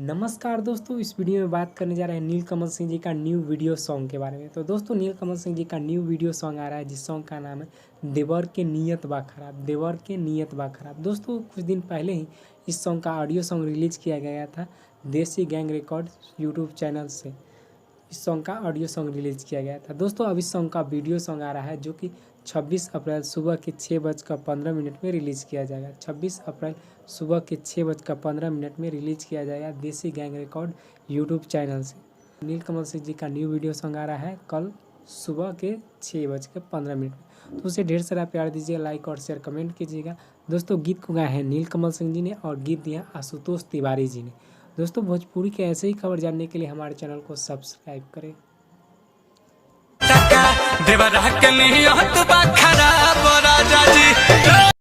नमस्कार दोस्तों, इस वीडियो में बात करने जा रहे हैं नीलकमल सिंह जी का न्यू वीडियो सॉन्ग के बारे में। तो दोस्तों, नीलकमल सिंह जी का न्यू वीडियो सॉन्ग आ रहा है जिस सॉन्ग का नाम है देवर के नियत बा खराब। देवर के नियत बा खराब। दोस्तों, कुछ दिन पहले ही इस सॉन्ग का ऑडियो सॉन्ग रिलीज किया गया था देसी गैंग रिकॉर्ड यूट्यूब चैनल से। इस सॉन्ग का ऑडियो सॉन्ग रिलीज किया गया था। दोस्तों, अब इस सॉन्ग का वीडियो सॉन्ग आ रहा है जो कि 26 अप्रैल सुबह के 6:15 में रिलीज़ किया जाएगा। 26 अप्रैल सुबह के 6:15 में रिलीज़ किया जाएगा देसी गैंग रिकॉर्ड यूट्यूब चैनल से। नीलकमल सिंह जी का न्यू वीडियो सॉन्ग आ रहा है कल सुबह के 6:15 में। तो उसे ढेर सारा प्यार दीजिए, लाइक और शेयर कमेंट कीजिएगा। दोस्तों, गीत को गाए हैं नीलकमल सिंह जी ने और गीत दिया आशुतोष तिवारी जी ने। दोस्तों, भोजपुरी के ऐसे ही खबर जानने के लिए हमारे चैनल को सब्सक्राइब करें। देवरा के नियत बा खराब राजा जी।